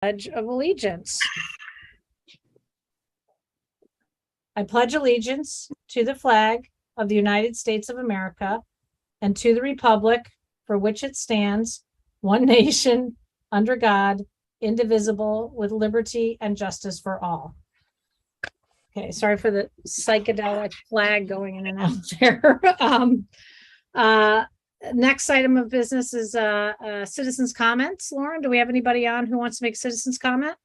Pledge of Allegiance. I pledge allegiance to the flag of the United States of America and to the republic for which it stands, one nation, under God, indivisible, with liberty and justice for all. Okay, sorry for the psychedelic flag going in and out there. Next item of business is citizens' comments. Lauren, do we have anybody on who wants to make citizens' comment?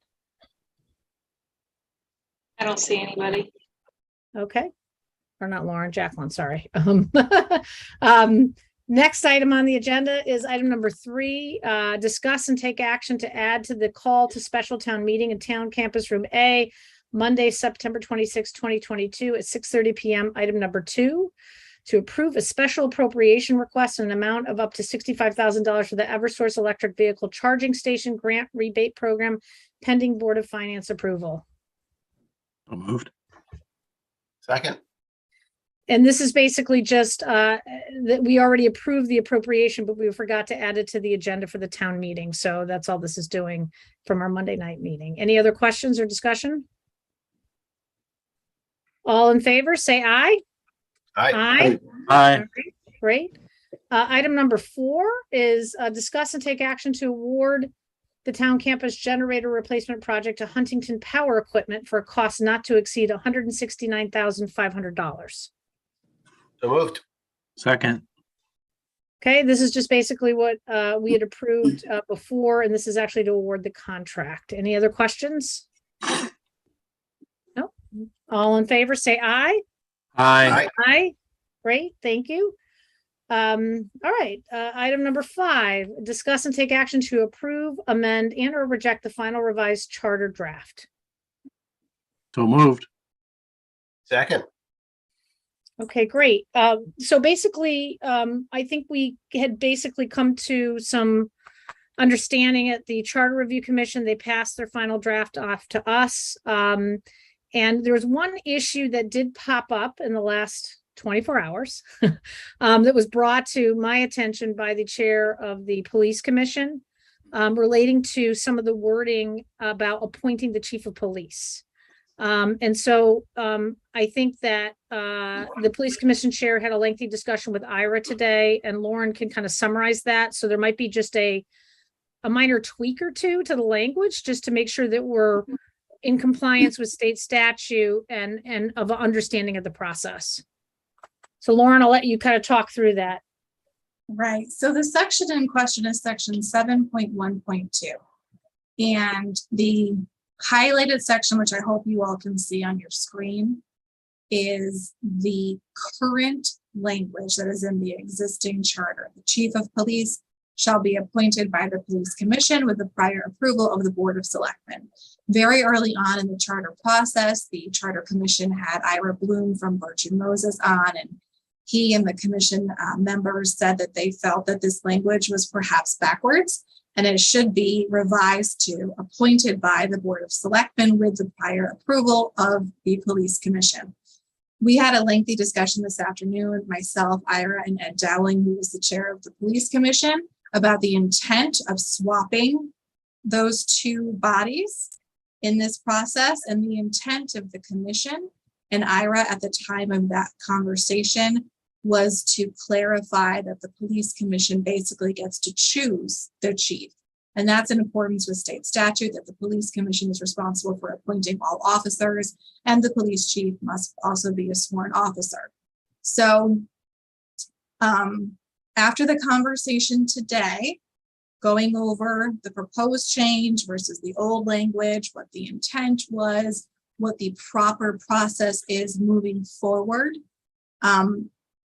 I don't see anybody. Okay. Or not Lauren, Jacqueline, sorry. Next item on the agenda is item number 3, discuss and take action to add to the call to special town meeting in Town Campus Room A, Monday, September 26, 2022 at 6:30 p.m. Item number 2, to approve a special appropriation request in an amount of up to $65,000 for the Eversource electric vehicle charging station grant rebate program pending Board of Finance approval. So moved. Second. And this is basically just that we already approved the appropriation, but we forgot to add it to the agenda for the town meeting. So that's all this is doing from our Monday night meeting. Any other questions or discussion? All in favor, say aye. Aye. Aye. Aye. All right, great. Item number 4 is discuss and take action to award the town campus generator replacement project to Huntington Power Equipment for a cost not to exceed $169,500. So moved. Second. Okay, this is just basically what we had approved before, and this is actually to award the contract. Any other questions? No. All in favor, say aye. Aye. Aye. Great, thank you. All right, item number 5, discuss and take action to approve, amend, and or reject the final revised charter draft. So moved. Second. Okay, great. So basically, I think we had basically come to some understanding at the Charter Review Commission. They passed their final draft off to us. And there was one issue that did pop up in the last 24 hours that was brought to my attention by the chair of the Police Commission relating to some of the wording about appointing the chief of police. And so I think that the Police Commission chair had a lengthy discussion with Ira today, and Lauren can kind of summarize that. So there might be just a minor tweak or two to the language just to make sure that we're in compliance with state statute and of an understanding of the process. So Lauren, I'll let you kind of talk through that. Right. So the section in question is section 7.1.2. And the highlighted section, which I hope you all can see on your screen, is the current language that is in the existing charter. The chief of police shall be appointed by the Police Commission with the prior approval of the Board of Selectmen. Very early on in the charter process, the Charter Commission had Ira Bloom from Birch and Moses on, and he and the commission members said that they felt that this language was perhaps backwards and it should be revised to appointed by the Board of Selectmen with the prior approval of the Police Commission. We had a lengthy discussion this afternoon, myself, Ira, and Ed Dowling, who was the chair of the Police Commission, about the intent of swapping those two bodies in this process, and the intent of the commission and Ira at the time of that conversation was to clarify that the Police Commission basically gets to choose their chief. And that's in accordance with state statute, that the Police Commission is responsible for appointing all officers, and the police chief must also be a sworn officer. So after the conversation today, going over the proposed change versus the old language, what the intent was, what the proper process is moving forward,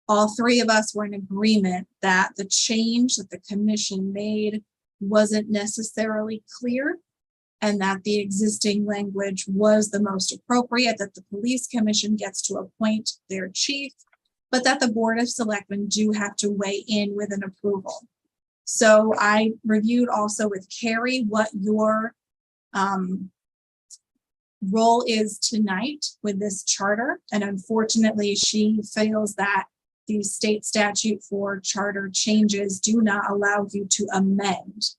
all 3 of us were in agreement that the change that the commission made wasn't necessarily clear, and that the existing language was the most appropriate, that the Police Commission gets to appoint their chief, but that the Board of Selectmen do have to weigh in with an approval. So I reviewed also with Carrie what your role is tonight with this charter, and unfortunately she feels that the state statute for charter changes do not allow you to amend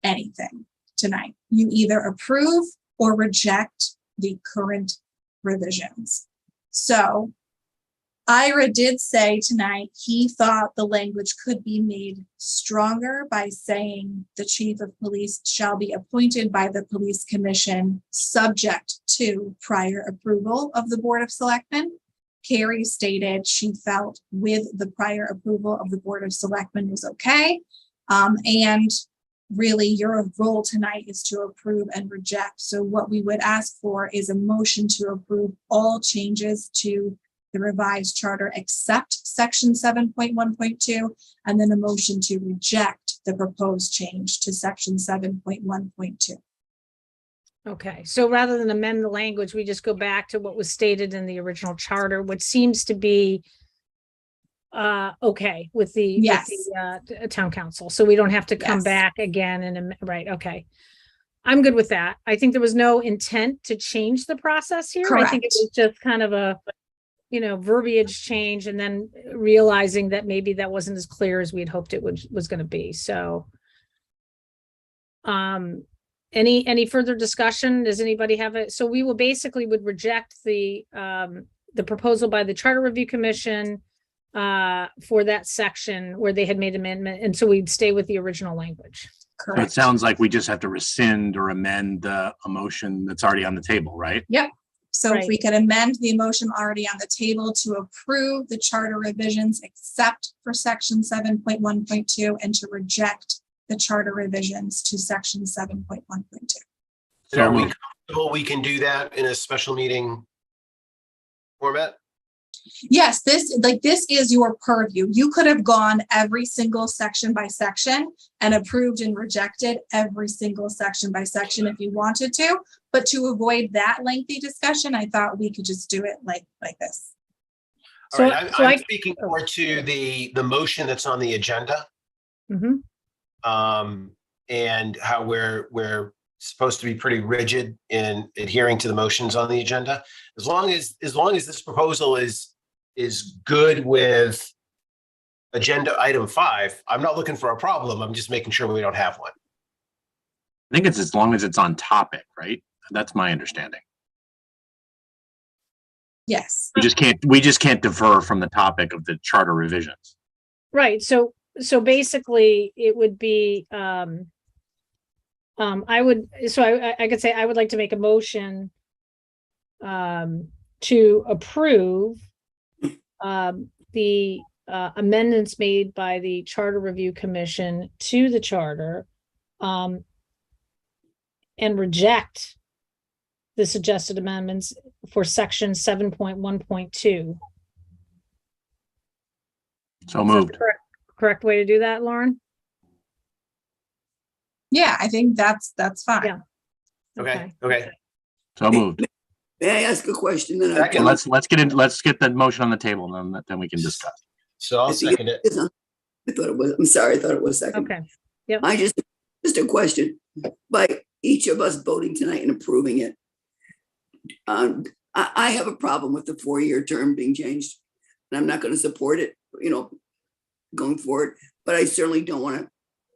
anything. tonight. You either approve or reject the current revisions. So Ira did say tonight he thought the language could be made stronger by saying the chief of police shall be appointed by the police commission subject to prior approval of the Board of Selectmen. Carrie stated she felt with the prior approval of the Board of Selectmen was okay. And really your role tonight is to approve and reject. So what we would ask for is a motion to approve all changes to the revised charter except section 7.1.2, and then a motion to reject the proposed change to section 7.1.2. Okay, so rather than amend the language, we just go back to what was stated in the original charter, which seems to be okay with the, Yes. town council. So we don't have to come Yes. back again and, right, okay. I'm good with that. I think there was no intent to change the process here. I think it Correct. was just kind of a, verbiage change, and then realizing that maybe that wasn't as clear as we'd hoped it was going to be. So, any further discussion? Does anybody have it? So we will basically would reject the proposal by the Charter Review Commission for that section where they had made amendment, and so we'd stay with the original language. So it Correct. sounds like we just have to rescind or amend a motion that's already on the table, right? So if Right. we could amend the motion already on the table to approve the charter revisions except for section 7.1.2 and to reject the charter revisions to section 7.1.2. So Are we moved. comfortable we can do that in a special meeting format? Yes, this is your purview. You could have gone every single section by section and approved and rejected every single section by section if you wanted to. But to avoid that lengthy discussion, I thought we could just do it like this. All So, right, so I'm I, speaking more to the motion that's on the agenda, Mhm. and how we're supposed to be pretty rigid in adhering to the motions on the agenda. As long as this proposal is good with agenda item 5, I'm not looking for a problem. I'm just making sure we don't have one. I think it's as long as it's on topic, right? That's my understanding. Yes. We just can't defer from the topic of the charter revisions. Right, so basically it would be, I could say I would like to make a motion to approve the amendments made by the Charter Review Commission to the charter and reject the suggested amendments for section 7.1.2. So moved. Correct way to do that, Lauren? Yeah, I think that's fine. Yeah. Okay. So moved. May I ask a question? Then Second. Let's get the motion on the table, and then we can discuss. So I'll second it. I thought it was, I'm sorry, I thought it was second. Okay, I just a question. By each of us voting tonight and approving it, I have a problem with the 4-year term being changed, and I'm not going to support it, going forward, but I certainly don't want to,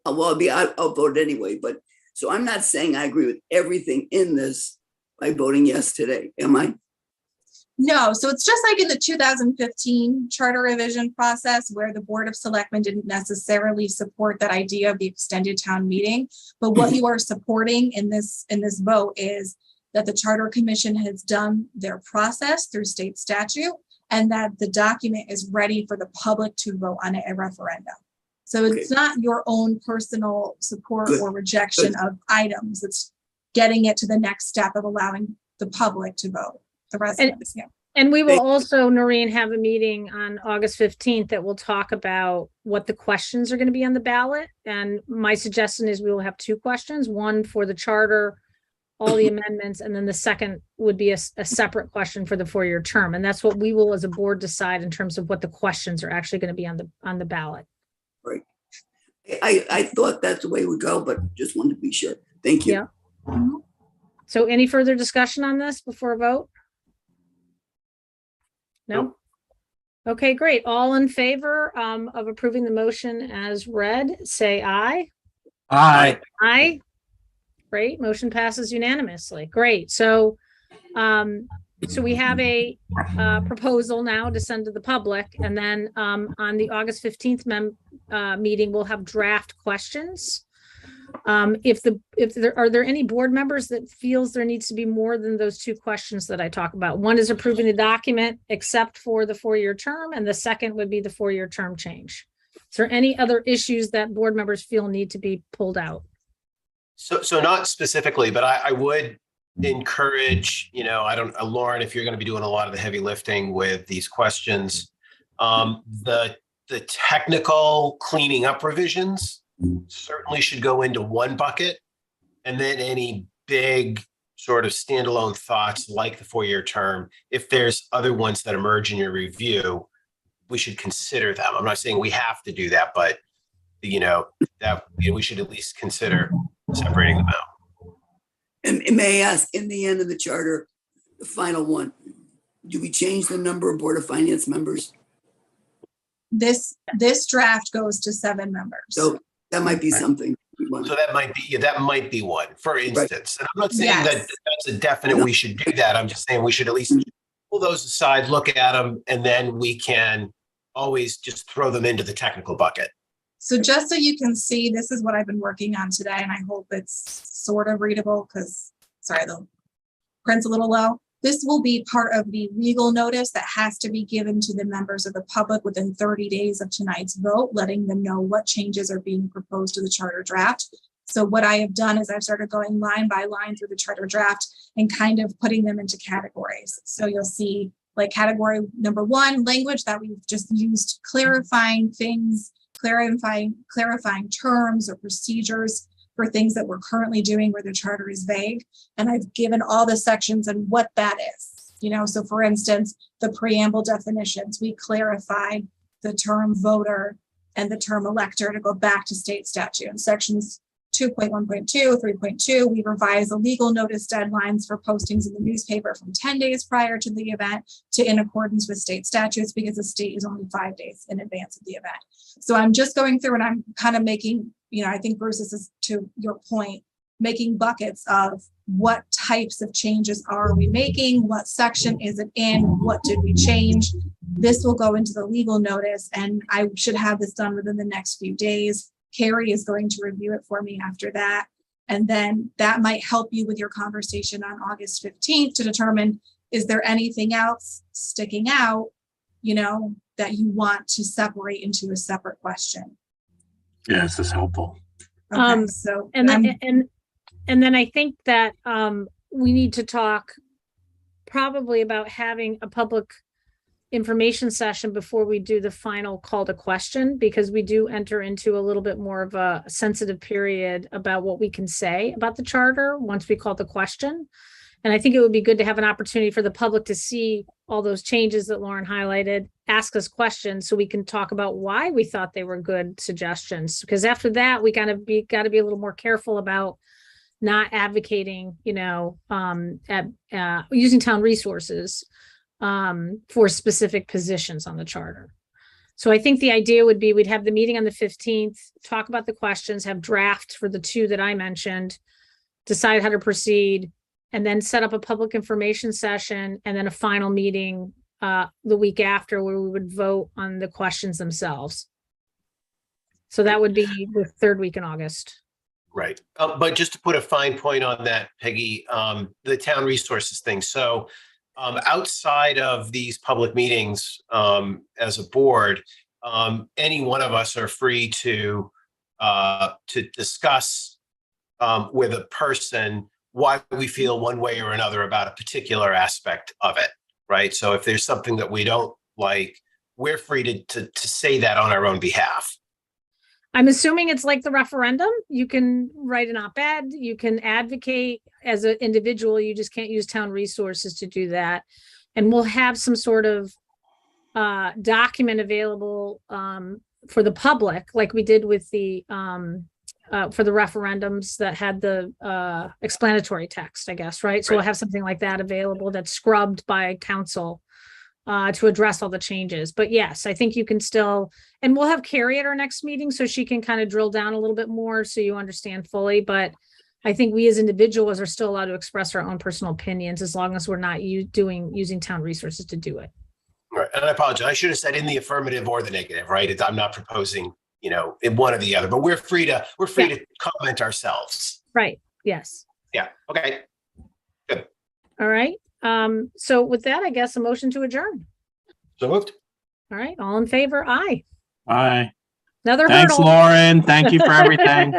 I'll vote anyway, but so I'm not saying I agree with everything in this by voting yes today, am I? No, so it's just like in the 2015 charter revision process where the Board of Selectmen didn't necessarily support that idea of the extended town meeting. But what you are supporting in this vote is that the Charter Commission has done their process through state statute and that the document is ready for the public to vote on it at referendum. So it's not your own personal support Good. or rejection of items. It's getting it to the next step of allowing the public to vote. The residents, yeah. and we will also, Noreen, have a meeting on August 15th that will talk about what the questions are going to be on the ballot. And my suggestion is we will have 2 questions, one for the charter, all the amendments, and then the second would be a separate question for the 4-year term. And that's what we will as a board decide in terms of what the questions are actually going to be on the ballot. Right. I thought that's the way we go, but just wanted to be sure. Thank you. Yeah. So any further discussion on this before a vote? No? Okay, great. All in favor of approving the motion as read, say aye. Aye. Aye. Great, motion passes unanimously. Great. So, so we have a proposal now to send to the public, and then on the August 15th meeting, we'll have draft questions. If there are there any board members that feels there needs to be more than those two questions that I talk about? One is approving the document except for the 4-year term, and the second would be the 4-year term change. Is there any other issues that board members feel need to be pulled out? So not specifically, but I would encourage, Lauren, if you're going to be doing a lot of the heavy lifting with these questions, the technical cleaning up revisions certainly should go into one bucket. And then any big sort of standalone thoughts like the 4-year term, if there's other ones that emerge in your review, we should consider them. I'm not saying we have to do that, but we should at least consider separating them out. And may I ask, in the end of the charter, the final one, do we change the number of Board of Finance members? This draft goes to 7 members. So that might be something. So that might be one, for instance. And I'm not saying Yes. that that's a definite we should do that. I'm just saying we should at least pull those aside, look at them, and then we can always just throw them into the technical bucket. So just so you can see, this is what I've been working on today, and I hope it's sort of readable because, sorry, the print's a little low. This will be part of the legal notice that has to be given to the members of the public within 30 days of tonight's vote, letting them know what changes are being proposed to the charter draft. So what I have done is I've started going line by line through the charter draft and kind of putting them into categories. So you'll see like category number 1, language that we've just used, clarifying things, clarifying terms or procedures for things that we're currently doing where the charter is vague. And I've given all the sections and what that is. So for instance, the preamble definitions, we clarified the term voter and the term elector to go back to state statute. In sections 2.1.2, 3.2, we revise the legal notice deadlines for postings in the newspaper from 10 days prior to the event to in accordance with state statutes, because the state is only 5 days in advance of the event. So I'm just going through and I'm kind of making, I think Bruce, this is to your point, making buckets of what types of changes are we making, what section is it in, what did we change. This will go into the legal notice, and I should have this done within the next few days. Carrie is going to review it for me after that. And then that might help you with your conversation on August 15th to determine, is there anything else sticking out, that you want to separate into a separate question? Yeah, this is helpful. Okay, so And then I think that we need to talk probably about having a public information session before we do the final call to question, because we do enter into a little bit more of a sensitive period about what we can say about the charter once we call the question. And I think it would be good to have an opportunity for the public to see all those changes that Lauren highlighted, ask us questions so we can talk about why we thought they were good suggestions. Because after that, we got to be a little more careful about not advocating, using town resources for specific positions on the charter. So I think the idea would be we'd have the meeting on the 15th, talk about the questions, have drafts for the 2 that I mentioned, decide how to proceed, and then set up a public information session and then a final meeting the week after where we would vote on the questions themselves. So that would be the 3rd week in August. Right. But just to put a fine point on that, Peggy, the town resources thing. So outside of these public meetings, as a board, any one of us are free to discuss with a person why we feel one way or another about a particular aspect of it, right? So if there's something that we don't like, we're free to say that on our own behalf. I'm assuming it's like the referendum. You can write an op-ed, you can advocate as an individual, you just can't use town resources to do that. And we'll have some sort of document available for the public, like we did with the for the referendums that had the explanatory text, I guess, right? So we'll have something like that available that's scrubbed by council to address all the changes. But yes, I think you can still, and we'll have Carrie at our next meeting so she can kind of drill down a little bit more so you understand fully. But I think we as individuals are still allowed to express our own personal opinions as long as we're not using town resources to do it. Right. And I apologize. I should have said in the affirmative or the negative, right? I'm not proposing, in one or the other, but we're free to comment ourselves. Right. Yes. Yeah. Okay. All right. So with that, I guess a motion to adjourn. So moved. All right. All in favor? Aye. Bye. Another Thanks, hurdle. Lauren. Thank you for everything.